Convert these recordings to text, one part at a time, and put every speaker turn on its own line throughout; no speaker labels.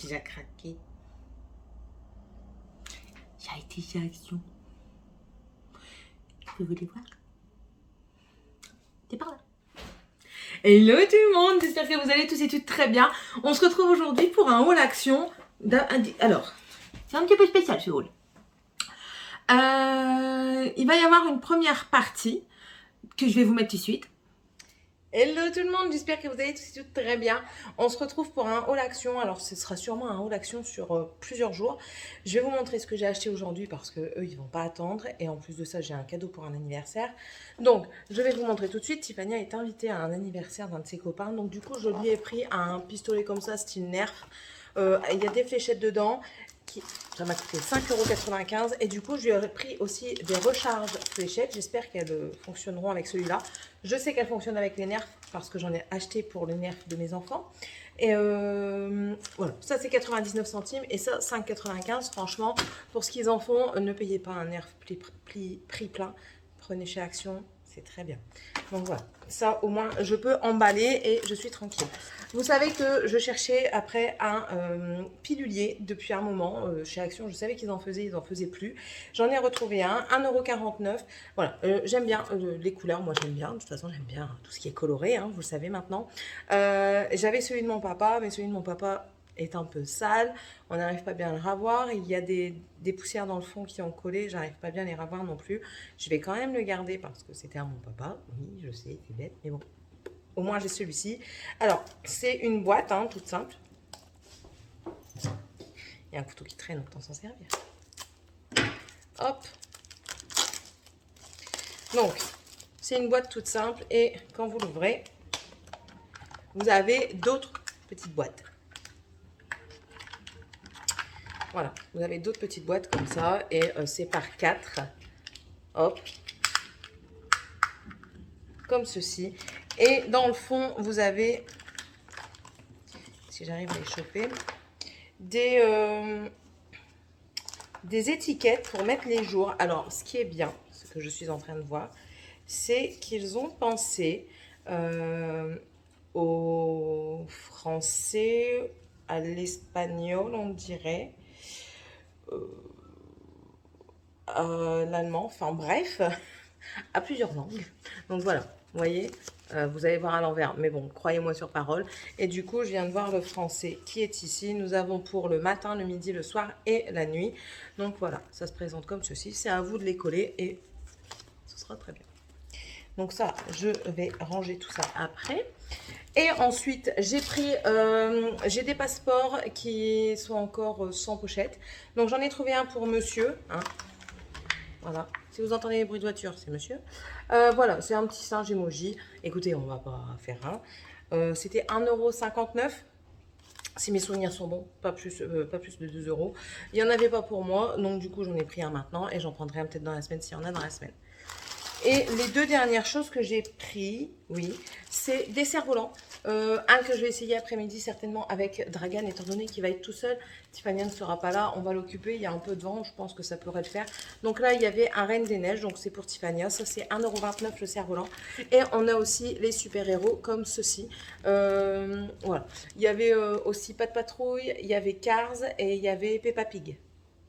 déjà craqué. J'ai été chez Action. Vous voulez voir? C'est par là. Hello tout le monde, j'espère que vous allez tous et toutes très bien. On se retrouve aujourd'hui pour un haul action. Alors, c'est un petit peu spécial ce haul. Il va y avoir une première partie que je vais vous mettre tout de suite. Hello tout le monde, j'espère que vous allez tous et toutes très bien. On se retrouve pour un haul action. Alors ce sera sûrement un haul action sur plusieurs jours. Je vais vous montrer ce que j'ai acheté aujourd'hui parce que eux ils vont pas attendre. Et en plus de ça, j'ai un cadeau pour un anniversaire. Donc je vais vous montrer tout de suite. Tiffany est invitée à un anniversaire d'un de ses copains. Donc du coup je lui ai pris un pistolet comme ça style Nerf. Il y a des fléchettes dedans. Ça m'a coûté 5,95 € et du coup je lui ai pris aussi des recharges fléchettes. J'espère qu'elles fonctionneront avec celui-là. Je sais qu'elles fonctionnent avec les nerfs parce que j'en ai acheté pour les nerfs de mes enfants. Et voilà, ça c'est 99 centimes et ça 5,95 €. Franchement, pour ce qu'ils en font, ne payez pas un nerf prix plein. Prenez chez Action, c'est très bien. Donc voilà, ça au moins je peux emballer et je suis tranquille. Vous savez que je cherchais après un pilulier depuis un moment chez Action. Je savais qu'ils en faisaient plus. J'en ai retrouvé un, 1,49 €. Voilà, j'aime bien les couleurs, moi j'aime bien. De toute façon, j'aime bien tout ce qui est coloré, hein, vous le savez maintenant. J'avais celui de mon papa, mais celui de mon papa est un peu sale. On n'arrive pas bien à le ravoir. Il y a des poussières dans le fond qui ont collé. J'arrive pas bien à les ravoir non plus. Je vais quand même le garder parce que c'était à mon papa. Oui, je sais, c'est bête, mais bon. Au moins, j'ai celui-ci. Alors, c'est une boîte, hein, toute simple. Il y a un couteau qui traîne, autant s'en servir. Hop. Donc, c'est une boîte toute simple. Et quand vous l'ouvrez, vous avez d'autres petites boîtes. Voilà, vous avez d'autres petites boîtes comme ça. Et c'est par 4. Hop. Comme ceci. Et dans le fond, vous avez, si j'arrive à les choper, des étiquettes pour mettre les jours. Alors, ce qui est bien, ce que je suis en train de voir, c'est qu'ils ont pensé au français, à l'espagnol, on dirait, l'allemand, enfin bref, à plusieurs langues. Donc voilà, vous voyez, vous allez voir à l'envers, mais bon, croyez-moi sur parole. Et du coup, je viens de voir le français qui est ici. Nous avons pour le matin, le midi, le soir et la nuit. Donc voilà, ça se présente comme ceci. C'est à vous de les coller et ce sera très bien. Donc ça, je vais ranger tout ça après. Et ensuite, j'ai pris, j'ai des passeports qui sont encore sans pochette. Donc j'en ai trouvé un pour monsieur, hein. Voilà, si vous entendez les bruits de voiture, c'est monsieur. Voilà, c'est un petit singe emoji. Écoutez, on va pas faire un. C'était 1,59 €. Si mes souvenirs sont bons, pas plus de 2 €. Il n'y en avait pas pour moi, donc du coup j'en ai pris un maintenant et j'en prendrai un peut-être dans la semaine s'il y en a dans la semaine. Et les deux dernières choses que j'ai pris, oui, c'est des cerfs-volants. Un que je vais essayer après-midi certainement avec Dragan, étant donné qu'il va être tout seul. Tiffany ne sera pas là, on va l'occuper, il y a un peu de vent, je pense que ça pourrait le faire. Donc là, il y avait un Reine des Neiges, donc c'est pour Tiffany, ça c'est 1,29 € le cerf-volant. Et on a aussi les super-héros comme ceci. Voilà, il y avait aussi Pas de Patrouille, il y avait Cars et il y avait Peppa Pig.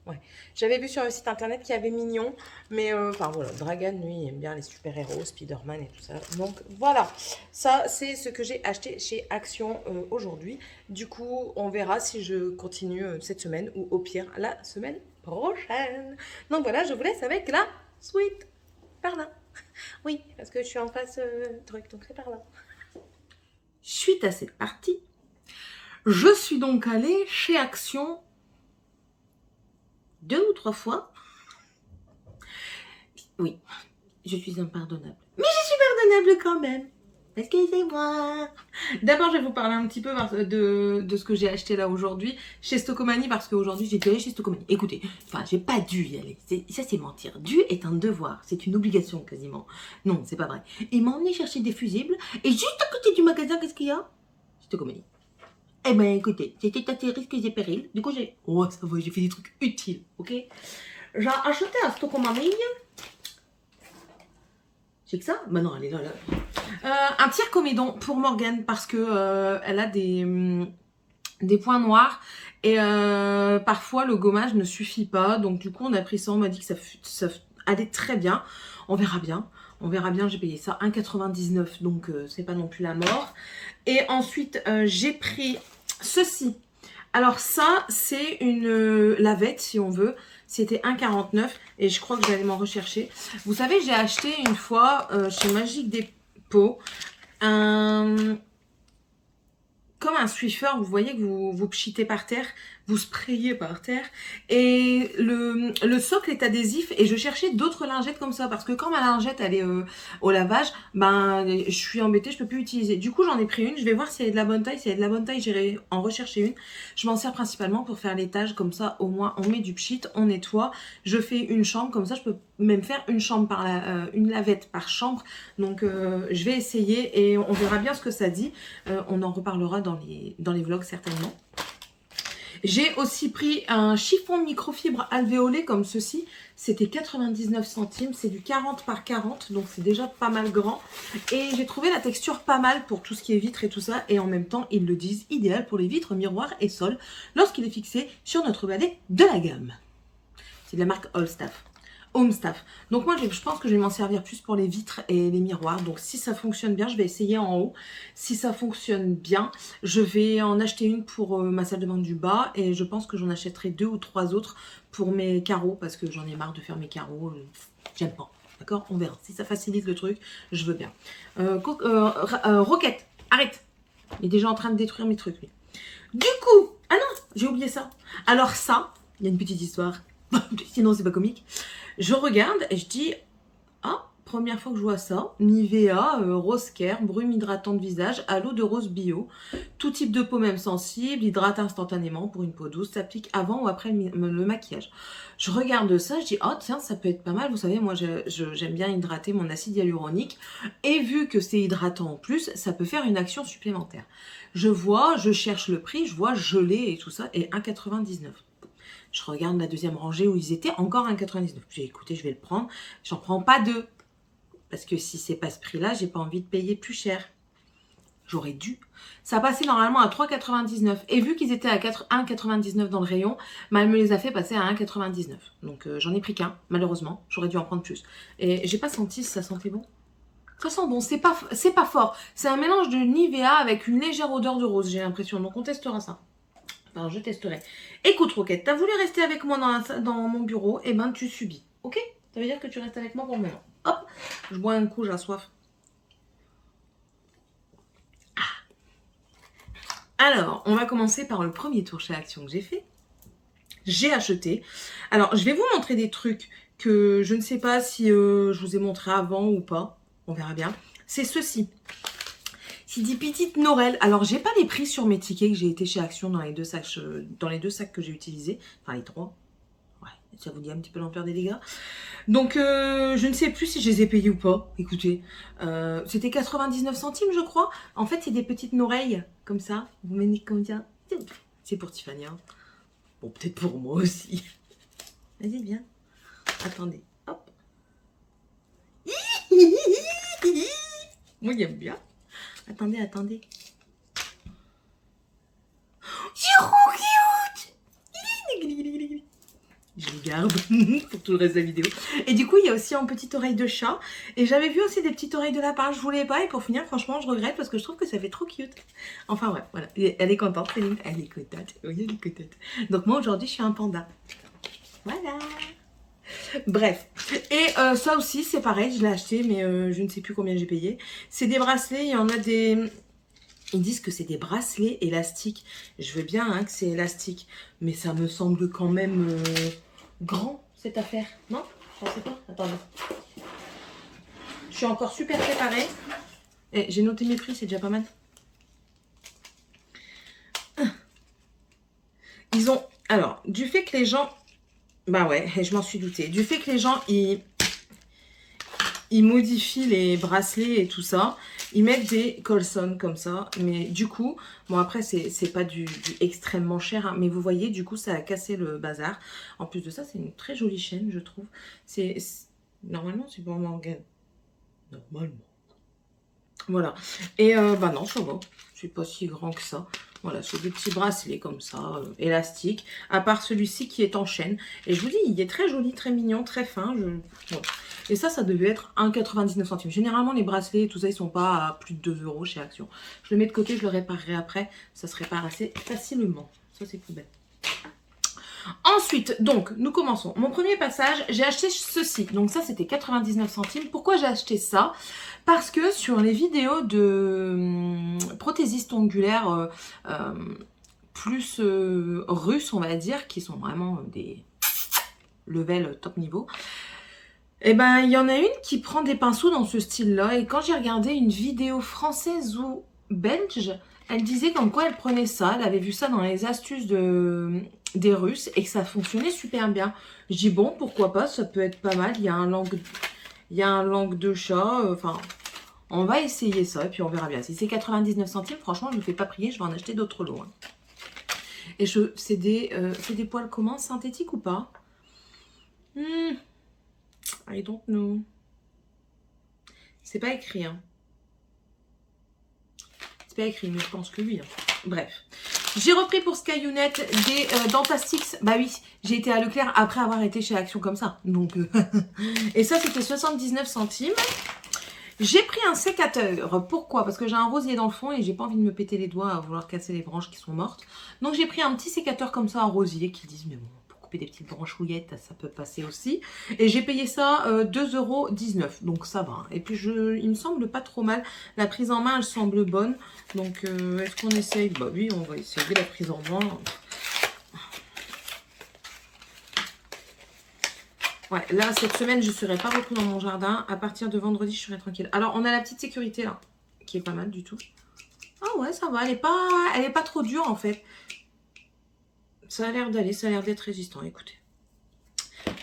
Ouais. J'avais vu sur le site internet qu'il y avait Mignon, mais enfin voilà, Dragan, lui, il aime bien les super-héros, Spider-Man et tout ça. Donc voilà, ça c'est ce que j'ai acheté chez Action aujourd'hui. Du coup, on verra si je continue cette semaine ou au pire la semaine prochaine. Donc voilà, je vous laisse avec la suite. Par là. Oui, parce que je suis en face truc, donc c'est par là. Suite à cette partie, je suis donc allée chez Action 2 ou 3 fois. Oui, je suis impardonnable. Mais je suis pardonnable quand même. Excusez-moi. D'abord, je vais vous parler un petit peu de ce que j'ai acheté là aujourd'hui chez Stocomanie parce qu'aujourd'hui, j'ai dû aller chez Stocomanie. Écoutez, enfin, j'ai pas dû y aller. Ça, c'est mentir. Dû est un devoir. C'est une obligation quasiment. Non, c'est pas vrai. Ils m'ont emmené chercher des fusibles et juste à côté du magasin, qu'est-ce qu'il y a? Stocomanie. Eh ben, écoutez, c'était à tes risques et périls. Du coup, oh, ça va, j'ai fait des trucs utiles, ok? J'ai acheté à Stocomanie. C'est que ça? Bah non, elle est là. Un tire-comédon pour Morgane parce que elle a des des points noirs et parfois le gommage ne suffit pas. Donc du coup on a pris ça, on m'a dit que ça allait très bien. On verra bien. On verra bien, j'ai payé ça 1,99 donc c'est pas non plus la mort. Et ensuite j'ai pris ceci. Alors ça c'est une lavette si on veut. C'était 1,49 et je crois que j'allais m'en rechercher. Vous savez, j'ai acheté une fois chez Magique Dépôt comme un Swiffer, vous voyez que vous pchitez par terre, vous sprayez par terre. Et le socle est adhésif et je cherchais d'autres lingettes comme ça parce que quand ma lingette elle est au lavage, ben je suis embêtée, je peux plus utiliser. Du coup j'en ai pris une, je vais voir si elle est de la bonne taille. Si elle est de la bonne taille, j'irai en rechercher une. Je m'en sers principalement pour faire l'étage, comme ça au moins on met du pchit, on nettoie. Je fais une chambre, comme ça je peux même faire une chambre par une lavette par chambre. Donc je vais essayer et on verra bien ce que ça dit. On en reparlera dans les vlogs certainement. J'ai aussi pris un chiffon microfibre alvéolé comme ceci. C'était 99 centimes. C'est du 40 par 40. Donc c'est déjà pas mal grand. Et j'ai trouvé la texture pas mal pour tout ce qui est vitres et tout ça. Et en même temps, ils le disent, idéal pour les vitres, miroirs et sols lorsqu'il est fixé sur notre balai de la gamme. C'est de la marque Home Staff. Donc moi je pense que je vais m'en servir plus pour les vitres et les miroirs. Donc si ça fonctionne bien, je vais essayer en haut. Si ça fonctionne bien, je vais en acheter une pour ma salle de bain du bas. Et je pense que j'en achèterai 2 ou 3 autres pour mes carreaux. Parce que j'en ai marre de faire mes carreaux. J'aime pas. D'accord? On verra. Si ça facilite le truc, je veux bien. Roquette, arrête. Il est déjà en train de détruire mes trucs lui. Du coup, ah non, j'ai oublié ça. Alors ça, il y a une petite histoire. Sinon c'est pas comique. Je regarde et je dis, ah, première fois que je vois ça, Nivea, rose care, brume hydratant de visage, à l'eau de rose bio, tout type de peau même sensible, hydrate instantanément pour une peau douce, s'applique avant ou après le maquillage. Je regarde ça, je dis, oh tiens, ça peut être pas mal, vous savez, moi j'aime bien hydrater mon acide hyaluronique, et vu que c'est hydratant en plus, ça peut faire une action supplémentaire. Je vois, je cherche le prix, je vois gelé et tout ça, et 1,99 €. Je regarde la deuxième rangée où ils étaient, encore 1,99 €. J'ai écouté, je vais le prendre. J'en prends pas deux. Parce que si c'est pas ce prix-là, j'ai pas envie de payer plus cher. J'aurais dû. Ça passait normalement à 3,99 €. Et vu qu'ils étaient à 1,99 € dans le rayon, bah, elle me les a fait passer à 1,99 €. Donc j'en ai pris qu'un, malheureusement. J'aurais dû en prendre plus. Et j'ai pas senti si ça sentait bon. Ça sent bon, c'est pas fort. C'est un mélange de Nivea avec une légère odeur de rose, j'ai l'impression. Donc on testera ça. Enfin, je testerai. Écoute, Roquette, t'as voulu rester avec moi dans mon bureau, et ben tu subis. Ok? Ça veut dire que tu restes avec moi pour le moment. Hop, je bois un coup, j'ai soif. Alors, on va commencer par le premier tour chez Action que j'ai fait. J'ai acheté. Alors, je vais vous montrer des trucs que je ne sais pas si je vous ai montré avant ou pas. On verra bien. C'est ceci. C'est des petites Norel. Alors, j'ai pas les prix sur mes tickets que j'ai été chez Action dans les deux sacs que j'ai utilisés. Enfin, les 3. Ouais, ça vous dit un petit peu l'ampleur des dégâts. Donc, je ne sais plus si je les ai payés ou pas. Écoutez, c'était 99 centimes, je crois. En fait, c'est des petites oreilles, comme ça. Vous menez combien? C'est pour Tiffany. Hein. Bon, peut-être pour moi aussi. Vas-y, viens. Attendez. Hop. Moi, j'aime bien. Attendez, attendez. C'est trop cute! Je les garde pour tout le reste de la vidéo. Et du coup, il y a aussi une petite oreille de chat. Et j'avais vu aussi des petites oreilles de lapin. Je voulais pas. Et pour finir, franchement, je regrette parce que je trouve que ça fait trop cute. Enfin, ouais, voilà. Elle est contente, Céline. Elle est contente. Oui, elle est contente. Donc, moi, aujourd'hui, je suis un panda. Voilà. Bref. Et ça aussi, c'est pareil. Je l'ai acheté, mais je ne sais plus combien j'ai payé. C'est des bracelets. Il y en a des... Ils disent que c'est des bracelets élastiques. Je veux bien hein, que c'est élastique. Mais ça me semble quand même... grand cette affaire, non? Je sais pas, attendez. Je suis encore super préparée. Et j'ai noté mes prix, c'est déjà pas mal. Ils ont... Alors, du fait que les gens... Bah ouais, je m'en suis doutée. Du fait que les gens, ils modifient les bracelets et tout ça. Ils mettent des colsons comme ça. Mais du coup, bon après, c'est pas du extrêmement cher. Hein, mais vous voyez, du coup, ça a cassé le bazar. En plus de ça, c'est une très jolie chaîne, je trouve. Normalement, c'est pour Morgane. Normalement. Voilà. Et bah non, ça va. C'est pas si grand que ça. Voilà, c'est des petits bracelets comme ça, élastiques. À part celui-ci qui est en chaîne. Et je vous dis, il est très joli, très mignon, très fin. Voilà. Et ça devait être 1,99 centimes. Généralement, les bracelets et tout ça, ils sont pas à plus de 2 euros chez Action. Je le mets de côté, je le réparerai après. Ça se répare assez facilement. Ça, c'est plus bête. Ensuite, donc, nous commençons. Mon premier passage, j'ai acheté ceci. Donc ça, c'était 99 centimes. Pourquoi j'ai acheté ça? Parce que sur les vidéos de prothésistes ongulaires plus russes, on va dire, qui sont vraiment des level top niveau, et ben, il y en a une qui prend des pinceaux dans ce style-là. Et quand j'ai regardé une vidéo française ou belge, elle disait comme quoi elle prenait ça. Elle avait vu ça dans les astuces des Russes et que ça fonctionnait super bien. Je dis bon, pourquoi pas, ça peut être pas mal. Il y a un langue de chat. Enfin, on va essayer ça et puis on verra bien. Si c'est 99 centimes, franchement, je ne me fais pas prier. Je vais en acheter d'autres lots. Hein. Et c'est des poils comment? Synthétiques ou pas? I don't know. C'est pas écrit, hein. C'est pas écrit, mais je pense que oui. Hein. Bref. J'ai repris pour SkyUnet des Dentastix. Bah oui, j'ai été à Leclerc après avoir été chez Action comme ça. Donc, et ça, c'était 79 centimes. J'ai pris un sécateur. Pourquoi? Parce que j'ai un rosier dans le fond et j'ai pas envie de me péter les doigts à vouloir casser les branches qui sont mortes. Donc, j'ai pris un petit sécateur comme ça, un rosier, qui disent, mais bon, pour couper des petites branchouillettes, ça peut passer aussi. Et j'ai payé ça 2,19 €. Donc, ça va. Et puis, il me semble pas trop mal. La prise en main, elle semble bonne. Donc, est-ce qu'on essaye? Bah oui, on va essayer la prise en main. Ouais, là, cette semaine, je ne serai pas repris dans mon jardin. À partir de vendredi, je serai tranquille. Alors, on a la petite sécurité, là, qui est pas mal du tout. Ah ouais, ça va. Elle est pas trop dure, en fait. Ça a l'air d'aller. Ça a l'air d'être résistant, écoutez.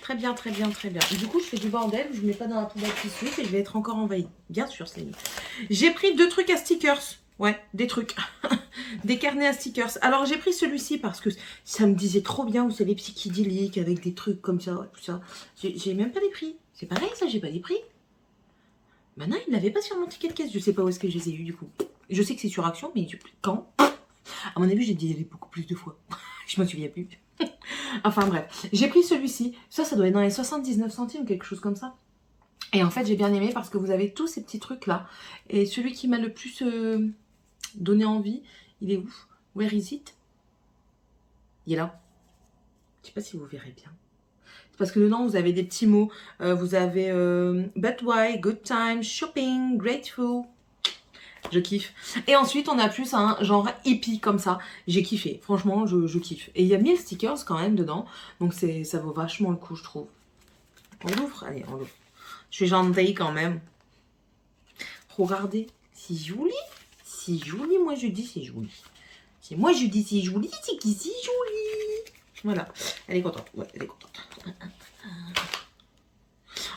Très bien, très bien, très bien. Du coup, je fais du bordel. Je ne mets pas dans la poubelle tout de suite et je vais être encore envahie. Bien sûr, c'est mieux. J'ai pris 2 trucs à stickers. Ouais, des trucs. Des carnets à stickers. Alors, j'ai pris celui-ci parce que ça me disait trop bien. Vous savez, psychédélique avec des trucs comme ça. Tout ça. J'ai même pas les prix. C'est pareil, ça, j'ai pas les prix. Maintenant, il n'avait pas sur mon ticket de caisse. Je sais pas où est-ce que je les ai eu, du coup. Je sais que c'est sur Action, mais quand? À mon avis, j'ai dit beaucoup plus de fois. Je m'en souviens plus. Enfin, bref. J'ai pris celui-ci. Ça doit être dans les 79 centimes, quelque chose comme ça. Et en fait, j'ai bien aimé parce que vous avez tous ces petits trucs-là. Et celui qui m'a le plus donné envie, il est où? Where is it? Il est là. Je sais pas si vous verrez bien. C'est parce que dedans, vous avez des petits mots. Vous avez but why, good time, shopping, grateful. Je kiffe. Et ensuite, on a plus un genre hippie comme ça. J'ai kiffé. Franchement, je kiffe. Et il y a 1000 stickers quand même dedans. Donc, ça vaut vachement le coup, je trouve. On l'ouvre? Allez, on l'ouvre. Je suis gentille quand même. Regardez. C'est joli. C'est joli. Moi, je dis c'est joli. Moi, je dis c'est joli. C'est qui c'est joli. Voilà. Elle est contente. Ouais, elle est contente.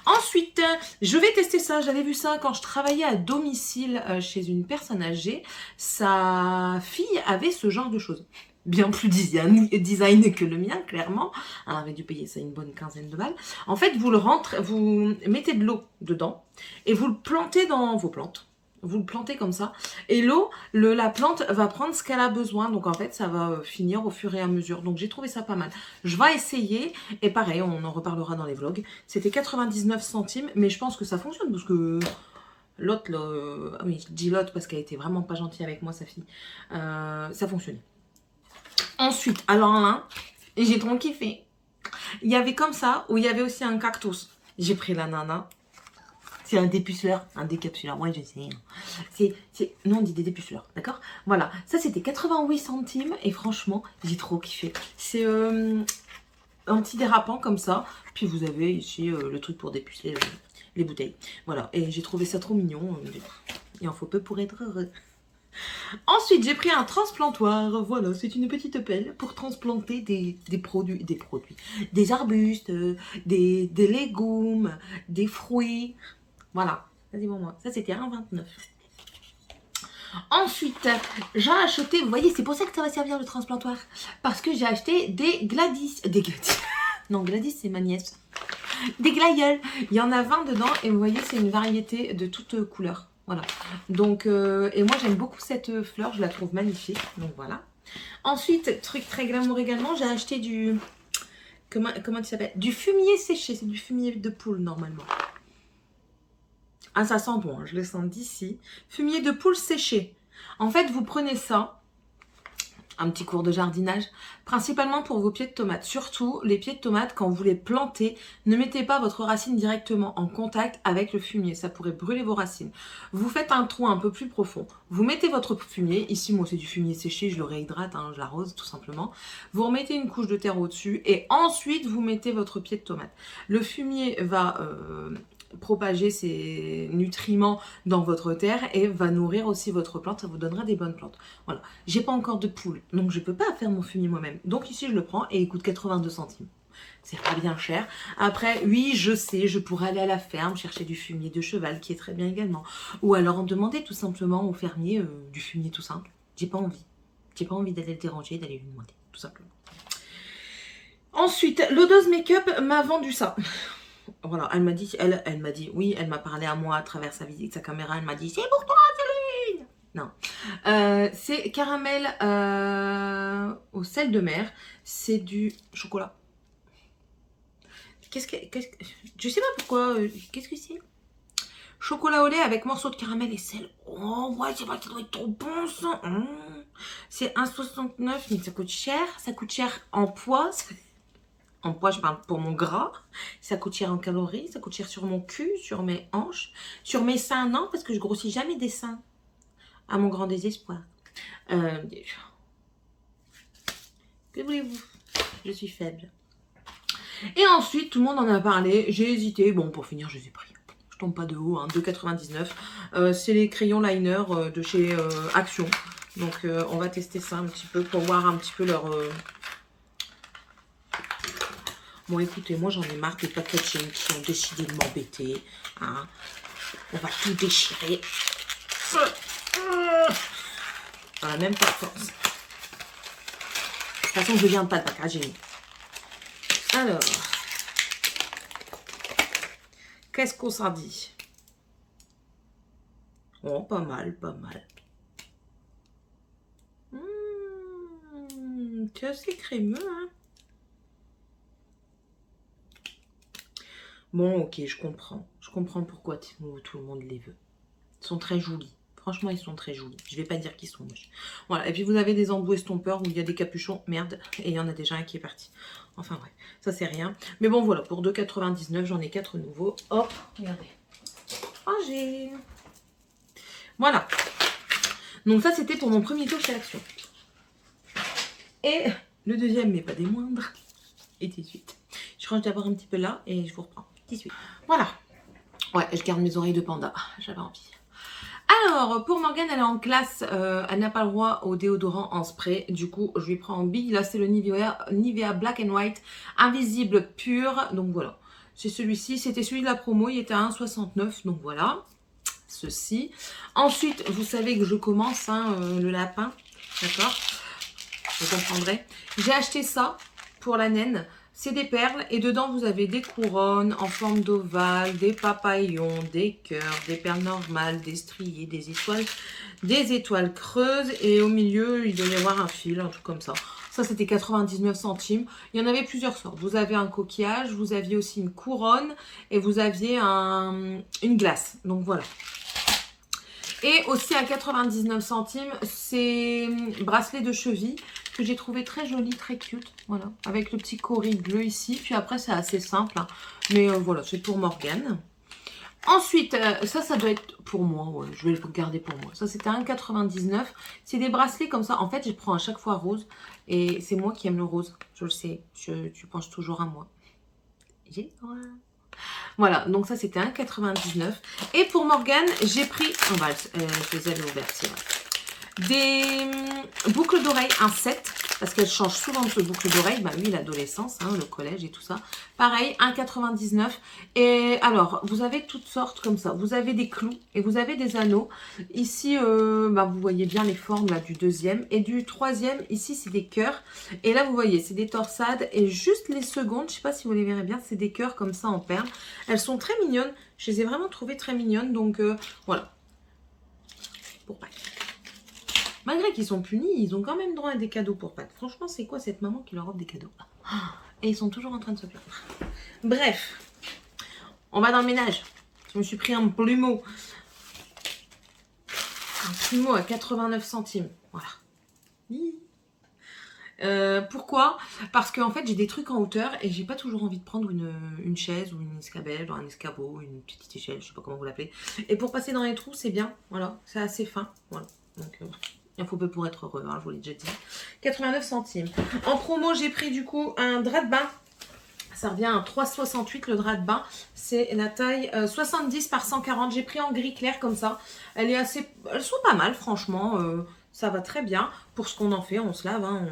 Ensuite, je vais tester ça. J'avais vu ça quand je travaillais à domicile chez une personne âgée. Sa fille avait ce genre de choses. Bien plus design que le mien, clairement. Elle avait dû payer ça une bonne quinzaine de balles. En fait, vous mettez de l'eau dedans et vous le plantez dans vos plantes. Vous le plantez comme ça. Et l'eau, la plante va prendre ce qu'elle a besoin. Donc, en fait, ça va finir au fur et à mesure. Donc, j'ai trouvé ça pas mal. Je vais essayer. Et pareil, on en reparlera dans les vlogs. C'était 99 centimes. Mais je pense que ça fonctionne. Parce que l'autre, ah oui, je dis l'autre parce qu'elle était vraiment pas gentille avec moi, sa fille. Ça fonctionnait. Ensuite, alors là, j'ai trop kiffé. Il y avait comme ça, où il y avait aussi un cactus. J'ai pris la nana. C'est un dépuceleur, un décapsuleur. Moi, je sais. Non, on dit des dépuceleurs, d'accord? Voilà. Ça, c'était 88 centimes. Et franchement, j'ai trop kiffé. C'est antidérapant comme ça. Puis, vous avez ici le truc pour dépuceler les bouteilles. Voilà. Et j'ai trouvé ça trop mignon. Il en faut peu pour être heureux. Ensuite, j'ai pris un transplantoir. Voilà, c'est une petite pelle pour transplanter des produits, des arbustes, des légumes, des fruits. Voilà, vas-y pour moi. Ça, c'était 1,29 €. Ensuite, j'ai acheté, vous voyez, c'est pour ça que ça va servir le transplantoir. Parce que j'ai acheté des Gladys. Non, Gladys, c'est ma nièce. Des glaïeuls. Il y en a 20 dedans et vous voyez, c'est une variété de toutes couleurs. Voilà. Donc, et moi, j'aime beaucoup cette fleur. Je la trouve magnifique. Donc, voilà. Ensuite, truc très glamour également, j'ai acheté du... Comment il s'appelle? Du fumier séché. C'est du fumier de poule, normalement. Ah, ça sent bon, hein, je le sens d'ici. Fumier de poule séché. En fait, vous prenez ça, un petit cours de jardinage, principalement pour vos pieds de tomates. Surtout, les pieds de tomates, quand vous les plantez, ne mettez pas votre racine directement en contact avec le fumier. Ça pourrait brûler vos racines. Vous faites un trou un peu plus profond. Vous mettez votre fumier. Ici, moi, c'est du fumier séché. Je le réhydrate, hein, je l'arrose, tout simplement. Vous remettez une couche de terre au-dessus et ensuite, vous mettez votre pied de tomate. Le fumier va... propager ses nutriments dans votre terre et va nourrir aussi votre plante, ça vous donnera des bonnes plantes. Voilà, j'ai pas encore de poule, donc je peux pas faire mon fumier moi-même. Donc ici je le prends et il coûte 82 centimes. C'est pas bien cher. Après, oui, je sais, je pourrais aller à la ferme chercher du fumier de cheval qui est très bien également. Ou alors en demander tout simplement au fermier du fumier tout simple. J'ai pas envie. J'ai pas envie d'aller le déranger, d'aller lui demander, tout simplement. Ensuite, l'Odeuse Make-up m'a vendu ça. Voilà, elle m'a dit, oui, elle m'a parlé à moi à travers sa visite, sa caméra, elle m'a dit, c'est pour toi, Céline. Non, c'est caramel au sel de mer, c'est du chocolat. Je sais pas pourquoi, qu'est-ce que c'est? Chocolat au lait avec morceaux de caramel et sel. Oh, ouais, c'est vrai que ça doit être trop bon, ça. C'est 1,69, mais ça coûte cher en poids. En poids, je parle pour mon gras. Ça coûte cher en calories. Ça coûte cher sur mon cul, sur mes hanches. Sur mes seins, non, parce que je grossis jamais des seins. À mon grand désespoir. Que voulez-vous? Je suis faible. Et ensuite, tout le monde en a parlé. J'ai hésité. Bon, pour finir, je les ai pris. Je tombe pas de haut, hein, 2,99. C'est les crayons liner de chez Action. Donc, on va tester ça un petit peu pour voir un petit peu leur... Bon, écoutez, moi, j'en ai marre des packaging qui ont décidé de m'embêter. Hein. On va tout déchirer. Voilà, même pas de force. De toute façon, je viens pas de packaging. Alors, qu'est-ce qu'on s'en dit? Oh, pas mal, pas mal. C'est assez crémeux, hein. Bon, ok, je comprends. Je comprends pourquoi tout le monde les veut. Ils sont très jolis. Franchement, ils sont très jolis. Je vais pas dire qu'ils sont moches. Voilà, et puis vous avez des embouts estompeurs où il y a des capuchons. Merde, et il y en a déjà un qui est parti. Enfin, bref, ça c'est rien. Mais bon, voilà, pour 2,99, j'en ai 4 nouveaux. Hop, regardez. Rangé. Voilà. Donc ça, c'était pour mon premier tour chez Action. Et le deuxième, mais pas des moindres, et 18. Je range d'abord un petit peu là et je vous reprends. 18. Voilà. Ouais, je garde mes oreilles de panda. J'avais envie. Alors, pour Morgane, elle est en classe. Elle n'a pas le droit au déodorant en spray. Du coup, je lui prends en bille. Là, c'est le Nivea Black and White Invisible Pur. Donc voilà. C'est celui-ci. C'était celui de la promo. Il était à 1,69. Donc voilà. Ceci. Ensuite, vous savez que je commence hein, le lapin. D'accord? Vous comprendrez. J'ai acheté ça pour la naine. C'est des perles et dedans vous avez des couronnes en forme d'ovale, des papillons, des cœurs, des perles normales, des striés, des étoiles creuses et au milieu il doit y avoir un fil, un truc comme ça. Ça c'était 99 centimes. Il y en avait plusieurs sortes. Vous avez un coquillage, vous aviez aussi une couronne et vous aviez une glace. Donc voilà. Et aussi à 99 centimes, c'est bracelet de cheville que j'ai trouvé très joli, très cute. Voilà, avec le petit cori bleu ici. Puis après, c'est assez simple. Hein. Mais voilà, c'est pour Morgane. Ensuite, ça doit être pour moi. Ouais, je vais le garder pour moi. Ça, c'était 1,99. C'est des bracelets comme ça. En fait, je prends à chaque fois rose. Et c'est moi qui aime le rose. Je le sais. Tu penses toujours à moi. J'ai droit. Voilà, donc ça c'était 1,99. Et pour Morgane, j'ai pris, je les avais ouvertes, c'est vrai. Des boucles d'oreilles, un set, parce qu'elle change souvent de boucles d'oreilles. Bah oui, l'adolescence, hein, le collège et tout ça. Pareil, 1,99. Et alors, vous avez toutes sortes comme ça. Vous avez des clous et vous avez des anneaux. Ici, vous voyez bien les formes là, du deuxième. Et du troisième, ici, c'est des cœurs. Et là, vous voyez, c'est des torsades. Et juste les secondes, je sais pas si vous les verrez bien, c'est des cœurs comme ça en perles. Elles sont très mignonnes. Je les ai vraiment trouvées très mignonnes. Donc, voilà. Pour Pâques. Malgré qu'ils sont punis, ils ont quand même droit à des cadeaux pour Pâques. Franchement, c'est quoi cette maman qui leur offre des cadeaux? Et ils sont toujours en train de se plaindre. Bref, on va dans le ménage. Je me suis pris un plumeau. Un plumeau à 89 centimes. Voilà. Pourquoi? Parce qu'en fait j'ai des trucs en hauteur et j'ai pas toujours envie de prendre une chaise ou une escabelle, un escabeau, une petite échelle, je sais pas comment vous l'appelez. Et pour passer dans les trous c'est bien, voilà, c'est assez fin, voilà. Donc il faut peu pour être heureux, hein, je vous l'ai déjà dit. 89 centimes. En promo j'ai pris du coup un drap de bain. Ça revient à 3,68 le drap de bain. C'est la taille 70 par 140. J'ai pris en gris clair comme ça. Elles sont pas mal franchement. Ça va très bien. Pour ce qu'on en fait, on se lave. Hein.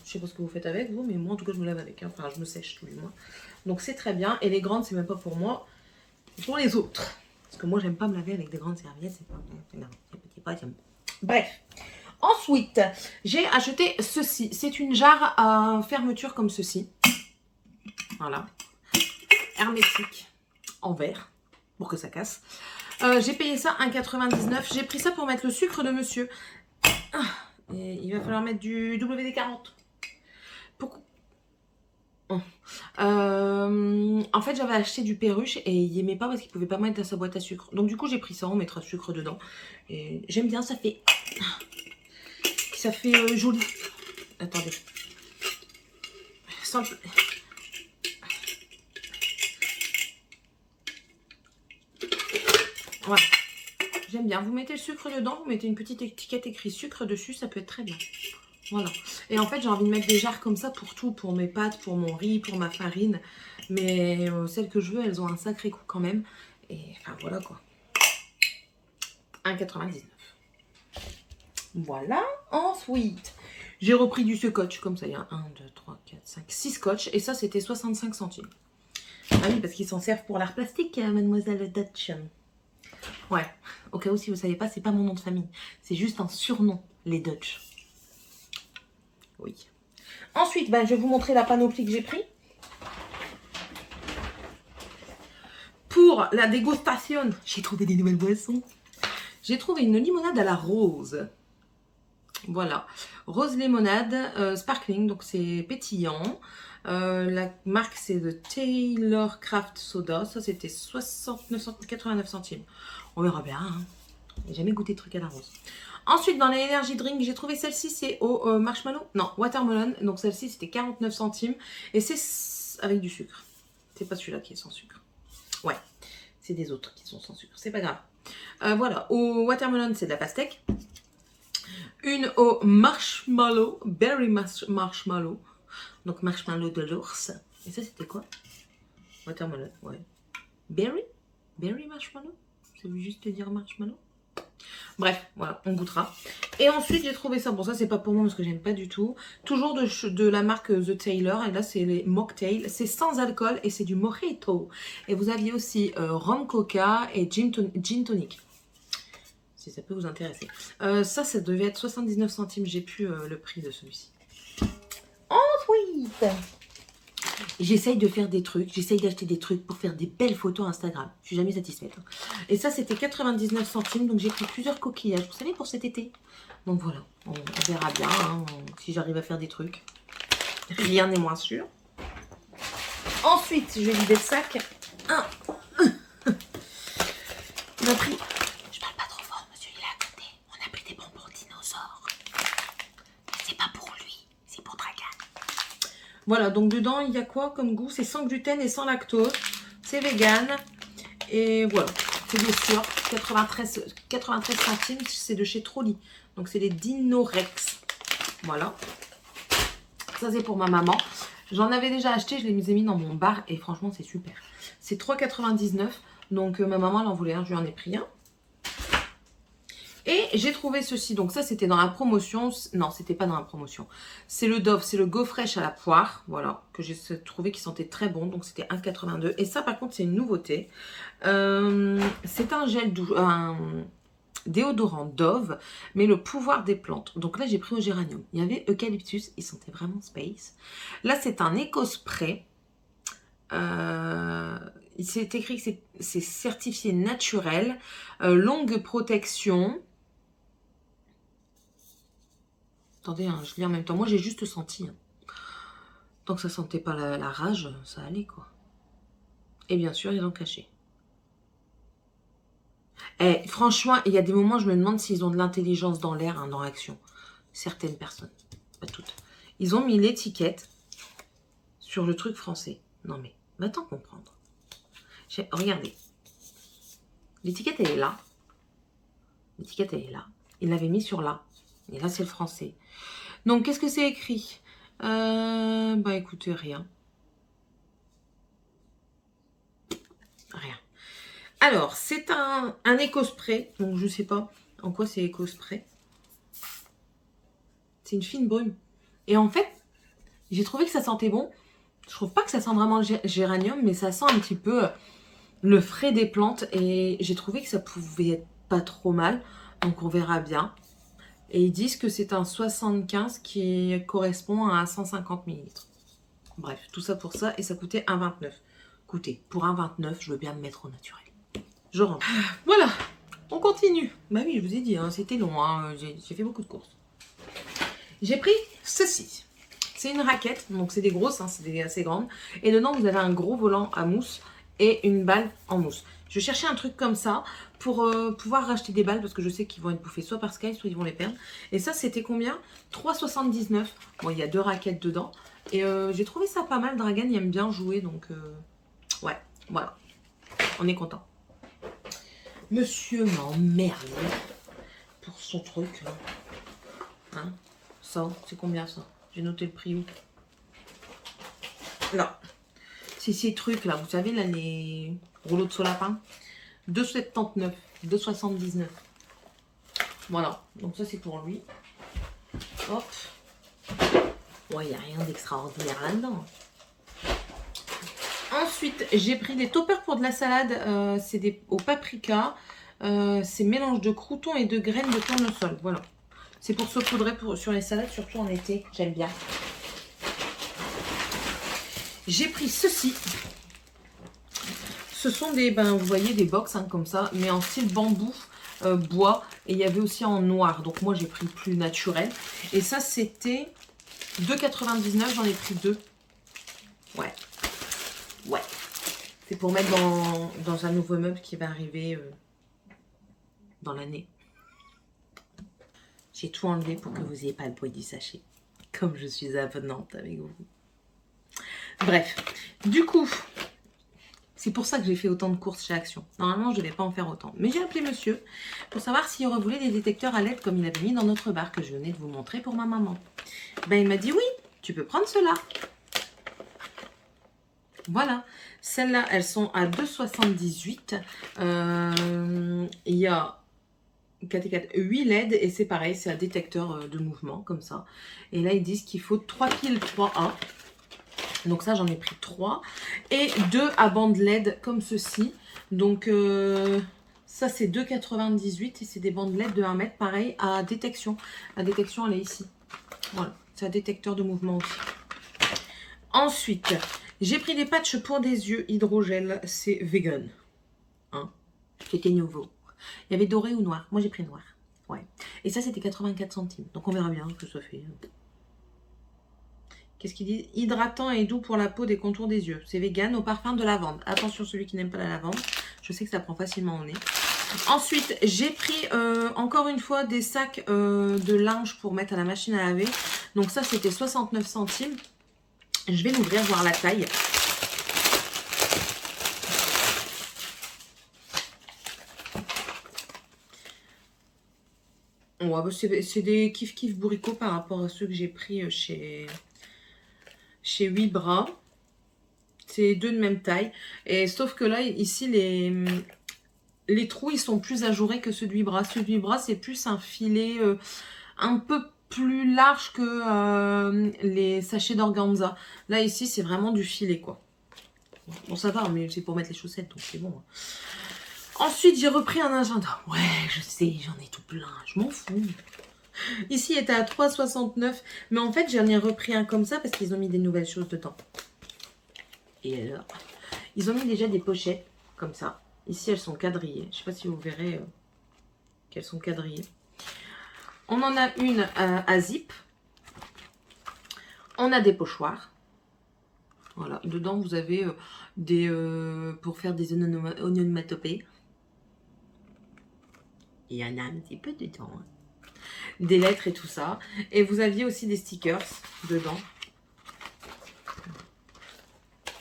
Je sais pas ce que vous faites avec vous, mais moi en tout cas je me lave avec. Hein. Enfin je me sèche tous les mois. Donc c'est très bien. Et les grandes c'est même pas pour moi. C'est pour les autres. Parce que moi j'aime pas me laver avec des grandes serviettes. C'est pas... Bref. Ensuite, j'ai acheté ceci. C'est une jarre à fermeture comme ceci. Voilà, hermétique, en verre, pour que ça casse. J'ai payé ça 1,99. J'ai pris ça pour mettre le sucre de monsieur. Et il va falloir mettre du WD-40. Pourquoi? En fait, j'avais acheté du perruche et il aimait pas parce qu'il pouvait pas mettre dans sa boîte à sucre. Donc du coup, j'ai pris ça, on mettra sucre dedans. Et j'aime bien, ça fait joli. Attendez. Simple. Voilà, j'aime bien. Vous mettez le sucre dedans, vous mettez une petite étiquette écrit sucre dessus, ça peut être très bien. Voilà. Et en fait, j'ai envie de mettre des jarres comme ça pour tout, pour mes pâtes, pour mon riz, pour ma farine. Mais celles que je veux, elles ont un sacré coût quand même. Et enfin, voilà quoi. 1,99. Voilà. Ensuite, j'ai repris du scotch. Comme ça, il y a 1, 2, 3, 4, 5, 6 scotch. Et ça, c'était 65 centimes. Ah oui, parce qu'ils s'en servent pour l'art plastique, mademoiselle Dutch. Ouais, au cas où si vous ne savez pas, c'est pas mon nom de famille. C'est juste un surnom, les Dutch. Oui. Ensuite, je vais vous montrer la panoplie que j'ai pris. Pour la dégustation, j'ai trouvé des nouvelles boissons. J'ai trouvé une limonade à la rose. Voilà, rose limonade sparkling, donc c'est pétillant. La marque c'est de Taylor Craft Soda. Ça c'était 89 centimes. On verra bien. Hein. J'ai jamais goûté de truc à la rose. Ensuite, dans les energy drink, j'ai trouvé celle-ci, c'est au marshmallow. Non, watermelon. Donc celle-ci, c'était 49 centimes. Et c'est avec du sucre. C'est pas celui-là qui est sans sucre. Ouais, c'est des autres qui sont sans sucre. C'est pas grave. Voilà, au watermelon, c'est de la pastèque. Une au marshmallow, berry marshmallow. Donc marshmallow de l'ours. Et ça, c'était quoi? Watermelon, ouais. Berry? Berry marshmallow? Ça veut juste dire marshmallow? Bref, voilà, on goûtera. Et ensuite, j'ai trouvé ça. Bon, ça, c'est pas pour moi parce que j'aime pas du tout. Toujours de la marque The Taylor. Et là, c'est les mocktails. C'est sans alcool et c'est du mojito. Et vous aviez aussi rhum coca et gin tonic. Si ça peut vous intéresser. Ça devait être 79 centimes. J'ai plus le prix de celui-ci. Ensuite, j'essaye de faire des trucs, j'essaye d'acheter des trucs pour faire des belles photos Instagram. Je suis jamais satisfaite. Et ça, c'était 99 centimes, donc j'ai pris plusieurs coquillages, vous savez, pour cet été. Donc voilà, on verra bien hein, si j'arrive à faire des trucs. Rien n'est moins sûr. Ensuite, je vais vider le sac. On a pris... Je parle pas trop fort, monsieur, il est à côté. On a pris des bonbons dinosaures. C'est pas pour lui, c'est pour Dragan. Voilà, donc dedans, il y a quoi comme goût? C'est sans gluten et sans lactose. C'est vegan. Et voilà, c'est bien sûr 93 centimes. C'est de chez Trolli. Donc, c'est les Dinorex. Voilà. Ça, c'est pour ma maman. J'en avais déjà acheté, je les ai mis dans mon bar. Et franchement, c'est super. C'est 3,99 €. Donc, ma maman, elle en voulait un. Je lui en ai pris un. Et j'ai trouvé ceci, donc ça c'était dans la promotion, non c'était pas dans la promotion, c'est le Dove, c'est le Go Fresh à la poire, voilà, que j'ai trouvé qui sentait très bon, donc c'était 1,82 €. Et ça par contre c'est une nouveauté, c'est un gel doux, un déodorant Dove, mais le pouvoir des plantes. Donc là j'ai pris au géranium, il y avait eucalyptus, il sentait vraiment space. Là c'est un éco-spray, c'est écrit que c'est certifié naturel, longue protection. Attendez, hein, je lis en même temps. Moi, j'ai juste senti. Hein. Tant que ça sentait pas la rage, ça allait, quoi. Et bien sûr, ils ont caché. Eh, franchement, il y a des moments, je me demande s'ils ont de l'intelligence dans l'air, hein, dans l'action. Certaines personnes. Pas toutes. Ils ont mis l'étiquette sur le truc français. Non, mais, va-t'en comprendre. Regardez. L'étiquette, elle est là. L'étiquette, elle est là. Il l'avait mis sur là. Et là, c'est le français. Donc, qu'est-ce que c'est écrit? Bah, écoutez, rien. Rien. Alors, c'est un éco-spray. Donc, je sais pas en quoi c'est éco-spray. C'est une fine brume. Et en fait, j'ai trouvé que ça sentait bon. Je trouve pas que ça sent vraiment le géranium, mais ça sent un petit peu le frais des plantes. Et j'ai trouvé que ça pouvait être pas trop mal. Donc, on verra bien. Et ils disent que c'est un 75 qui correspond à 150 ml. Bref, tout ça pour ça. Et ça coûtait 1,29. Écoutez, pour 1,29, je veux bien me mettre au naturel. Je rentre. Voilà, on continue. Bah oui, je vous ai dit, hein, c'était long. Hein, j'ai fait beaucoup de courses. J'ai pris ceci. C'est une raquette, donc c'est des grosses, hein, c'est des assez grandes. Et dedans, vous avez un gros volant à mousse et une balle en mousse. Je cherchais un truc comme ça pour pouvoir racheter des balles parce que je sais qu'ils vont être bouffés soit par Sky, soit ils vont les perdre. Et ça, c'était combien? 3,79. Bon, il y a 2 raquettes dedans. Et j'ai trouvé ça pas mal. Dragan, il aime bien jouer, donc ouais, voilà. On est content. Monsieur m'emmerde pour son truc. Hein, ça, c'est combien ça? J'ai noté le prix où? Là. C'est ces trucs là, vous savez, là, les rouleaux de solapin. 2,79, 2,79. Voilà, donc ça c'est pour lui. Hop. Ouais, il n'y a rien d'extraordinaire là-dedans. Ensuite, j'ai pris des toppers pour de la salade. C'est au paprika. C'est mélange de croûtons et de graines de tournesol. Voilà. C'est pour saupoudrer sur les salades, surtout en été. J'aime bien. J'ai pris ceci. Ce sont des, vous voyez, des box hein, comme ça, mais en style bambou, bois. Et il y avait aussi en noir. Donc moi, j'ai pris le plus naturel. Et ça, c'était 2,99. J'en ai pris 2. Ouais. Ouais. C'est pour mettre dans un nouveau meuble qui va arriver dans l'année. J'ai tout enlevé pour que vous n'ayez pas le poids du sachet. Comme je suis avenante avec vous. Bref. Du coup, c'est pour ça que j'ai fait autant de courses chez Action. Normalement, je ne devais pas en faire autant. Mais j'ai appelé monsieur pour savoir s'il aurait voulu des détecteurs à LED comme il avait mis dans notre bar que je venais de vous montrer pour ma maman. Ben, il m'a dit oui, tu peux prendre cela. Voilà. Celles-là, elles sont à 2,78. Il y a 8 LED et c'est pareil, c'est un détecteur de mouvement comme ça. Et là, ils disent qu'il faut 3 piles 3A. Donc ça, j'en ai pris 3. Et 2 à bande LED comme ceci. Donc ça, c'est 2,98 et c'est des bandes LED de 1 mètre. Pareil, à détection. La détection, elle est ici. Voilà, c'est un détecteur de mouvement aussi. Ensuite, j'ai pris des patchs pour des yeux hydrogel. C'est vegan. Hein, c'était nouveau. Il y avait doré ou noir. Moi, j'ai pris noir. Ouais. Et ça, c'était 84 centimes. Donc, on verra bien ce que ça fait. Qu'est-ce qu'il dit? Hydratant et doux pour la peau des contours des yeux. C'est vegan au parfum de lavande. Attention, celui qui n'aime pas la lavande. Je sais que ça prend facilement au nez. Ensuite, j'ai pris encore une fois des sacs de linge pour mettre à la machine à laver. Donc ça, c'était 69 centimes. Je vais l'ouvrir, voir la taille. Ouais, c'est des kiff-kiff bourricots par rapport à ceux que j'ai pris chez 8 bras. C'est 2 de même taille. Et sauf que là, ici, les trous, ils sont plus ajourés que ceux de 8 bras. Ceux de 8 bras, c'est plus un filet un peu plus large que les sachets d'organza. Là, ici, c'est vraiment du filet, quoi. Bon, ça va, mais c'est pour mettre les chaussettes, donc c'est bon. Ensuite, j'ai repris un agenda. Ouais, je sais, j'en ai tout plein. Je m'en fous. Ici, il était à 3,69. Mais en fait, j'en ai repris un comme ça parce qu'ils ont mis des nouvelles choses dedans. Et alors, ils ont mis déjà des pochettes comme ça. Ici, elles sont quadrillées. Je ne sais pas si vous verrez qu'elles sont quadrillées. On en a une à zip. On a des pochoirs. Voilà, dedans vous avez des pour faire des onomatopées. Il y en a un petit peu dedans. Hein. Des lettres et tout ça. Et vous aviez aussi des stickers dedans.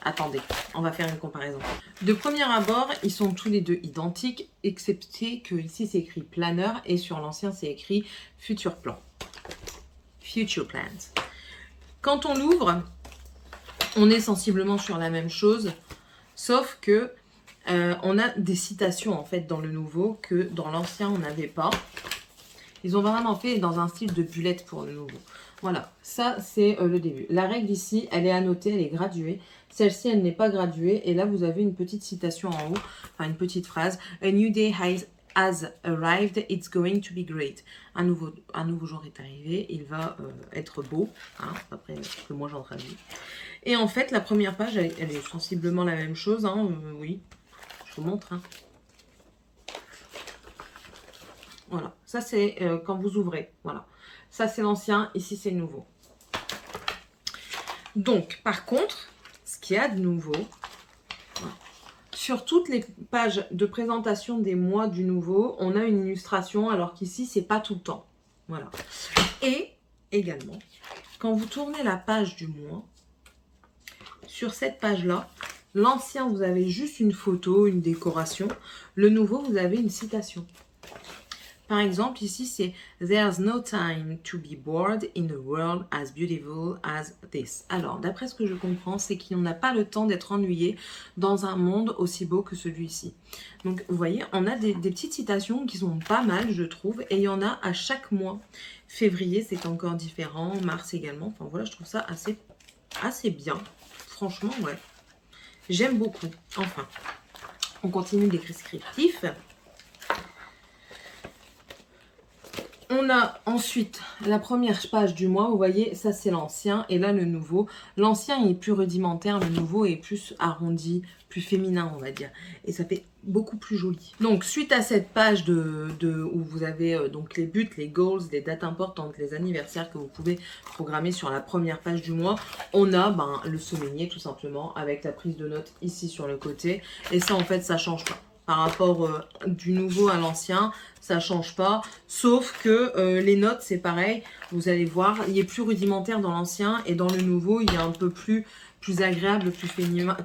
Attendez, on va faire une comparaison. De premier abord, ils sont tous les deux identiques, excepté que ici c'est écrit planner et sur l'ancien c'est écrit future plan. Future plans. Quand on l'ouvre, on est sensiblement sur la même chose, sauf que on a des citations en fait dans le nouveau que dans l'ancien on n'avait pas. Ils ont vraiment fait dans un style de bullet pour le nouveau. Voilà, ça c'est le début. La règle ici, elle est annotée, elle est graduée. Celle-ci, elle n'est pas graduée. Et là, vous avez une petite citation en haut, enfin une petite phrase. A new day has arrived, it's going to be great. Un nouveau jour est arrivé, il va être beau, hein, après ce que moi j'en traduis. Et en fait, la première page, elle est sensiblement la même chose, hein, oui, je vous montre. Hein. Voilà, ça c'est quand vous ouvrez, voilà. Ça c'est l'ancien, ici c'est le nouveau. Donc, par contre, ce qu'il y a de nouveau, voilà. Sur toutes les pages de présentation des mois du nouveau, on a une illustration, alors qu'ici c'est pas tout le temps. Voilà. Et également, quand vous tournez la page du mois, sur cette page-là, l'ancien vous avez juste une photo, une décoration. Le nouveau, vous avez une citation. Par exemple, ici, c'est « There's no time to be bored in a world as beautiful as this ». Alors, d'après ce que je comprends, c'est qu'on n'a pas le temps d'être ennuyé dans un monde aussi beau que celui-ci. Donc, vous voyez, on a des petites citations qui sont pas mal, je trouve, et il y en a à chaque mois. Février, c'est encore différent, mars également. Enfin, voilà, je trouve ça assez bien. Franchement, ouais. J'aime beaucoup. Enfin, on continue les descriptifs. On a ensuite la première page du mois, vous voyez, ça c'est l'ancien et là le nouveau. L'ancien est plus rudimentaire, le nouveau est plus arrondi, plus féminin on va dire. Et ça fait beaucoup plus joli. Donc suite à cette page où vous avez donc les buts, les goals, les dates importantes, les anniversaires que vous pouvez programmer sur la première page du mois, on a le semainier tout simplement avec la prise de notes ici sur le côté. Et ça en fait ça change pas. Par rapport du nouveau à l'ancien, ça change pas, sauf que les notes c'est pareil, vous allez voir, il est plus rudimentaire dans l'ancien et dans le nouveau il est un peu plus agréable, plus féminin.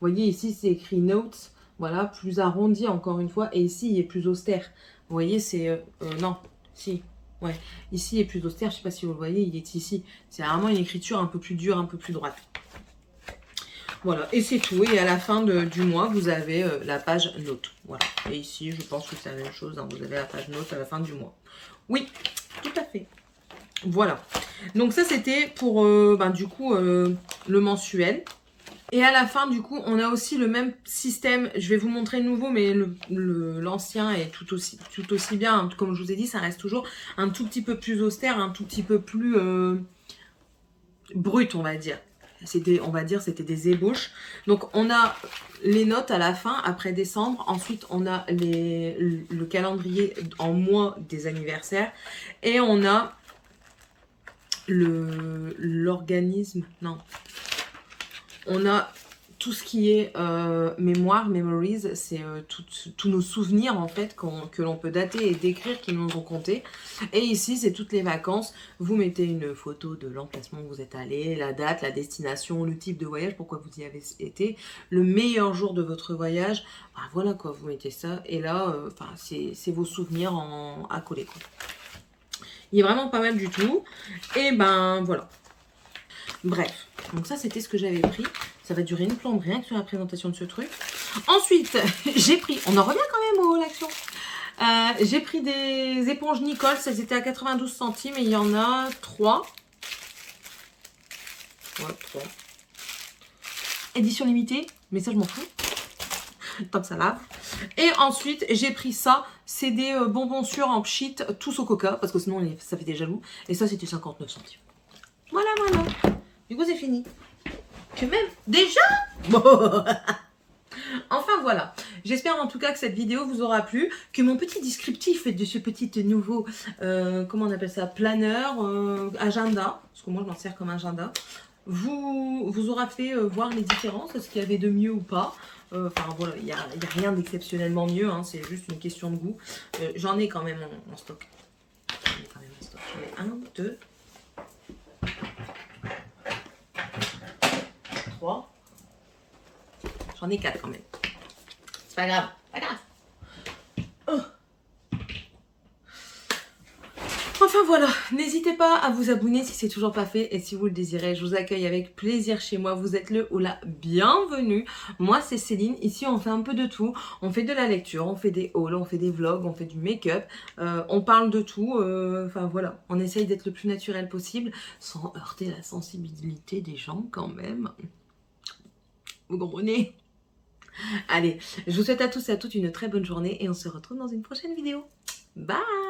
Vous voyez ici c'est écrit notes, voilà, plus arrondi encore une fois, et ici il est plus austère. Vous voyez c'est, non, si, ouais, ici il est plus austère, je sais pas si vous le voyez, il est ici, c'est vraiment une écriture un peu plus dure, un peu plus droite. Voilà, et c'est tout. Et à la fin du mois, vous avez la page note. Voilà. Et ici, je pense que c'est la même chose. Hein, vous avez la page note à la fin du mois. Oui, tout à fait. Voilà. Donc ça, c'était pour, du coup, le mensuel. Et à la fin, du coup, on a aussi le même système. Je vais vous montrer le nouveau, mais l'ancien est tout aussi bien. Comme je vous ai dit, ça reste toujours un tout petit peu plus austère, un tout petit peu plus brut, on va dire. On va dire c'était des ébauches. Donc on a les notes à la fin après décembre, ensuite on a le calendrier en mois des anniversaires et on a l'organisme, non, on a tout ce qui est mémoire, memories, c'est tous nos souvenirs en fait que l'on peut dater et décrire qui nous ont compté. Et ici, c'est toutes les vacances. Vous mettez une photo de l'emplacement où vous êtes allé, la date, la destination, le type de voyage, pourquoi vous y avez été, le meilleur jour de votre voyage. Ah, voilà quoi, vous mettez ça. Et là, c'est vos souvenirs à coller quoi. Il est vraiment pas mal du tout. Et voilà. Bref, donc ça c'était ce que j'avais pris. Ça va durer une plombe rien que sur la présentation de ce truc. Ensuite, j'ai pris, on en revient quand même au l'action. J'ai pris des éponges Nichols, elles étaient à 92 centimes et il y en a 3. Ouais, 3. Édition limitée, mais ça je m'en fous. Tant que ça lave. Et ensuite, j'ai pris ça. C'est des bonbons sûrs en pchit, tous au coca, parce que sinon ça fait des jaloux. Et ça c'était 59 centimes. Voilà, voilà. Du coup, c'est fini. Que même déjà bon. Enfin voilà, j'espère en tout cas que cette vidéo vous aura plu, que mon petit descriptif de ce petit nouveau, comment on appelle ça, planeur, agenda, parce que moi je m'en sers comme agenda, vous aura fait voir les différences, ce qu'il y avait de mieux ou pas. Enfin voilà, il n'y a rien d'exceptionnellement mieux, hein, c'est juste une question de goût. J'en ai quand même en stock. J'en ai quand même en stock. J'en ai 1, 2, 3. J'en ai 4 quand même. C'est pas grave, pas grave. Oh. Enfin voilà, n'hésitez pas à vous abonner si c'est toujours pas fait et si vous le désirez, je vous accueille avec plaisir chez moi, vous êtes le ou la bienvenue. Moi c'est Céline, ici on fait un peu de tout, on fait de la lecture, on fait des hauls, on fait des vlogs, on fait du make-up, on parle de tout, enfin voilà, on essaye d'être le plus naturel possible sans heurter la sensibilité des gens quand même. Vous comprenez? Allez, je vous souhaite à tous et à toutes une très bonne journée et on se retrouve dans une prochaine vidéo. Bye!